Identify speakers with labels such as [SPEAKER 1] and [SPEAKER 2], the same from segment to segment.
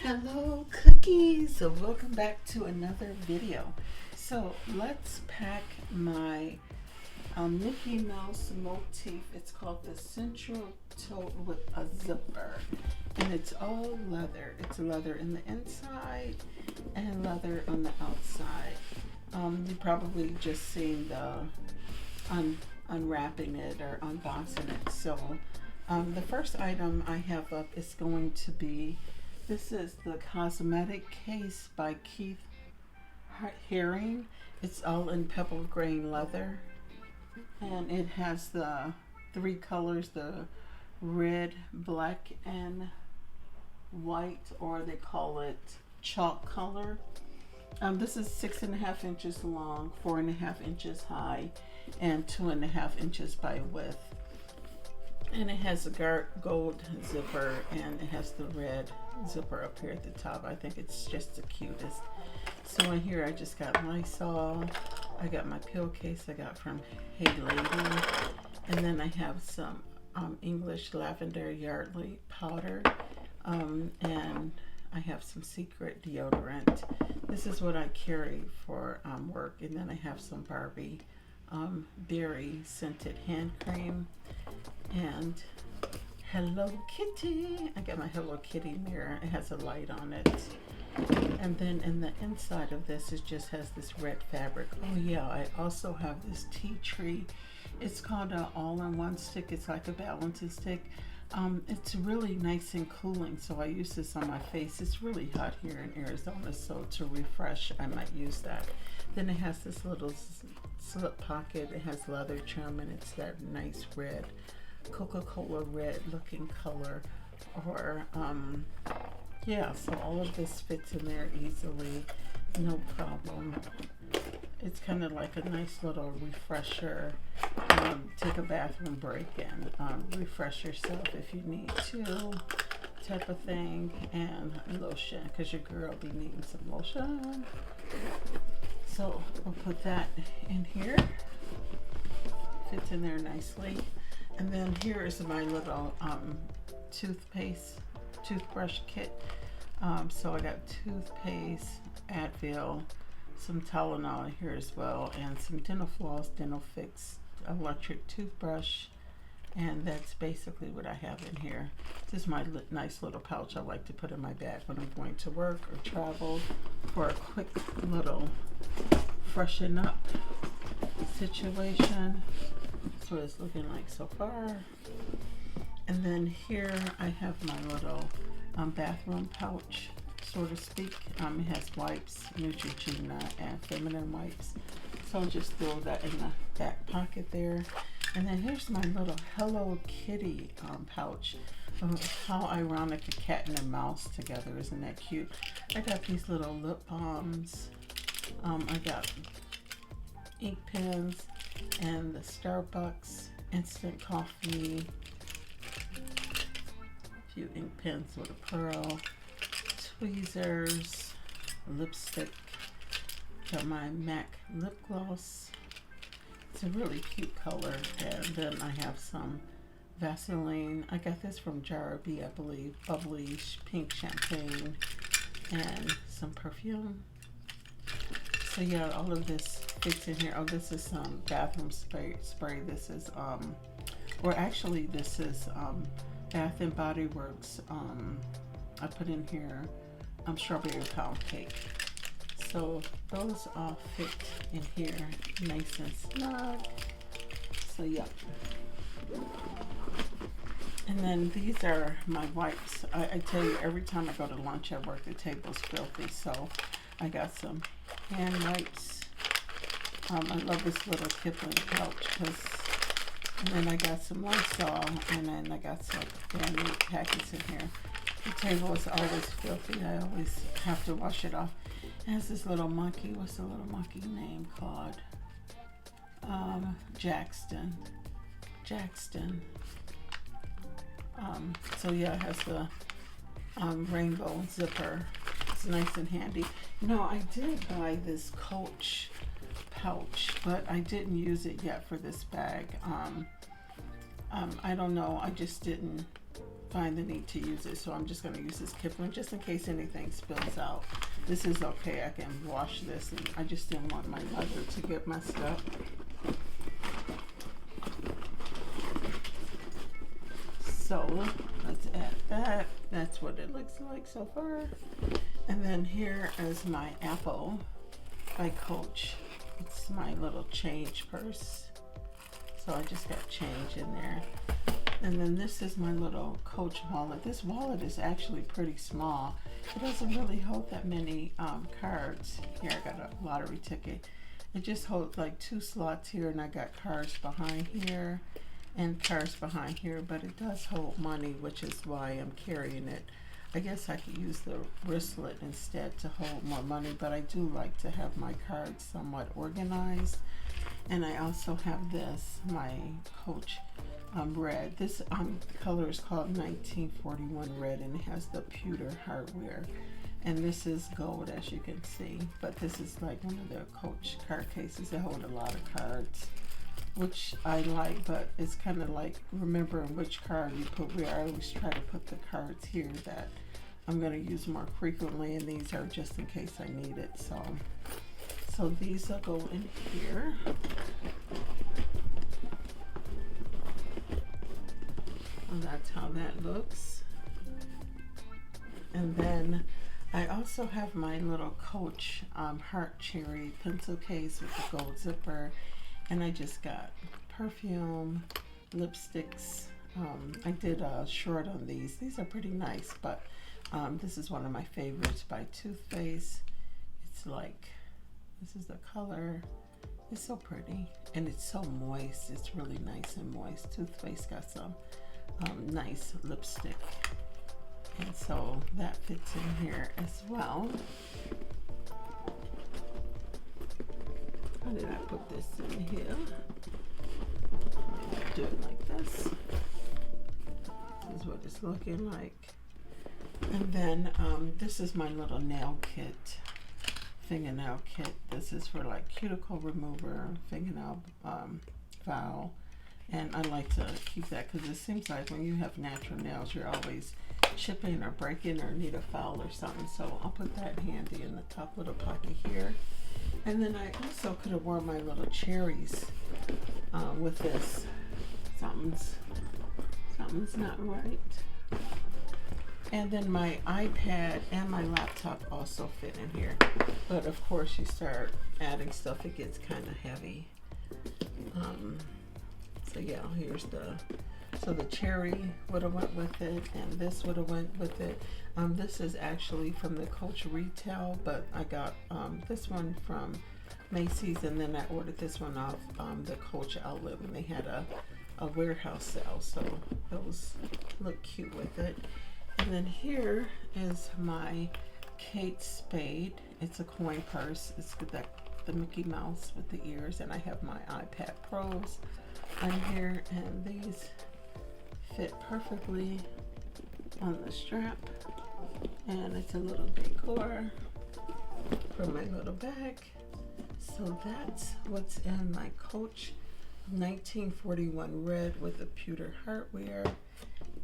[SPEAKER 1] Hello cookies, so welcome back to another video. So let's pack my Mickey Mouse motif. It's called the Central Tote with a zipper, and it's all leather. It's leather in the inside and leather on the outside. You probably just seen the unwrapping it or unboxing it. So the first item I have up is going to be, this is the cosmetic case by Keith Haring. It's all in pebble grain leather, and it has the three colors, the red, black, and white, or they call it chalk color. This is 6.5 inches long, 4.5 inches high, and 2.5 inches by width. And it has a gold zipper, and it has the red zipper up here at the top. I think it's just the cutest. So in here I just got Lysol. I got my pill case I got from Hey Lady. And then I have some English lavender Yardley powder. And I have some Secret deodorant. This is what I carry for work. And then I have some Barbie berry scented hand cream. And Hello Kitty. I got my Hello Kitty mirror. It has a light on it. And then in the inside of this, it just has this red fabric. Oh yeah, I also have this tea tree. It's called an all-in-one stick. It's like a balancing stick. It's really nice and cooling, so I use this on my face. It's really hot here in Arizona, so to refresh, I might use that. Then it has this little slip pocket. It has leather trim, and it's that nice red, Coca-Cola red looking color. Or yeah, so all of this fits in there easily, no problem. It's kind of like a nice little refresher. Take a bathroom break and refresh yourself if you need to, type of thing. And lotion, because your girl be needing some lotion. So we'll put that in here. Fits in there nicely. And then here is my little toothbrush kit. So I got toothpaste, Advil, some Tylenol here as well, and some dental floss, dental fix, electric toothbrush, and that's basically what I have in here. This is my nice little pouch I like to put in my bag when I'm going to work or travel for a quick little freshen up situation. That's what it's looking like so far. And then here I have my little bathroom pouch, so to speak. It has wipes, Neutrogena, and feminine wipes. So I'll just throw that in the back pocket there. And then here's my little Hello Kitty pouch. How ironic, a cat and a mouse together. Isn't that cute? I got these little lip balms. I got ink pens and the Starbucks instant coffee. A few ink pens with a pearl. Tweezers, lipstick, got my MAC lip gloss. It's a really cute color. And then I have some Vaseline. I got this from Jar B, I believe. Bubbly pink champagne and some perfume. So yeah, all of this fits in here. Oh, this is some bathroom spray. This is or actually this is Bath and Body Works. I put in here strawberry pound cake. So those all fit in here nice and snug. So yeah. And then these are my wipes. I tell you, every time I go to lunch at work, the table's filthy. So I got some hand wipes. I love this little Kipling pouch, and then I got some Lysol, and then I got some brand new packets in here. The table is always filthy. I always have to wash it off. It has this little monkey. What's the little monkey name called? Jackson. So yeah, it has the rainbow zipper. It's nice and handy. You know, I did buy this Coach pouch, but I didn't use it yet for this bag. I don't know. I just didn't find the need to use it, so I'm just going to use this Kipling just in case anything spills out. This is okay, I can wash this, and I just didn't want my mother to get messed up. So let's add that. That's what it looks like so far. And then here is my Apple by Coach. It's my little change purse. So I just got change in there. And then this is my little Coach wallet. This wallet is actually pretty small. It doesn't really hold that many cards. Here I got a lottery ticket. It just holds like 2 slots here, and I got cards behind here and cards behind here, but it does hold money, which is why I'm carrying it. I guess I could use the wristlet instead to hold more money, but I do like to have my cards somewhat organized. And I also have this, my Coach red. This color is called 1941 red, and it has the pewter hardware. And this is gold, as you can see, but this is like one of their Coach card cases that hold a lot of cards, which I like, but it's kind of like remembering which card you put where. I always try to put the cards here that I'm going to use more frequently, and these are just in case I need it. So these will go in here. And that's how that looks. And then I also have my little Coach heart cherry pencil case with the gold zipper. And I just got perfume, lipsticks. I did a short on these. These are pretty nice, but this is one of my favorites by Too Faced. It's like, this is the color. It's so pretty, and it's so moist. It's really nice and moist. Too Faced got some nice lipstick, and so that fits in here as well. How did I put this in here? Do it like this. This is what it's looking like. And then this is my little nail kit, fingernail kit. This is for like cuticle remover, fingernail file. And I like to keep that because it seems like when you have natural nails, you're always chipping or breaking or need a file or something. So I'll put that handy in the top little pocket here. And then I also could have worn my little cherries with this. Something's not right. And then my iPad and my laptop also fit in here. But of course, you start adding stuff, it gets kind of heavy. So yeah, here's the cherry would have went with it, and this would have went with it. This is actually from the Coach retail, but I got this one from Macy's, and then I ordered this one off the Coach outlet when they had a warehouse sale. So those look cute with it. And then here is my Kate Spade. It's a coin purse. It's got the Mickey Mouse with the ears, and I have my iPad Pros on here, and these fit perfectly on the strap, and it's a little decor for my little bag. So that's what's in my Coach 1941 red with the pewter hardware,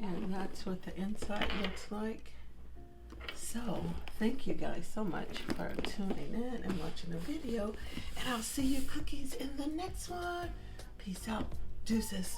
[SPEAKER 1] and that's what the inside looks like. So thank you guys so much for tuning in and watching the video, and I'll see you cookies in the next one. Peace out. Deuces.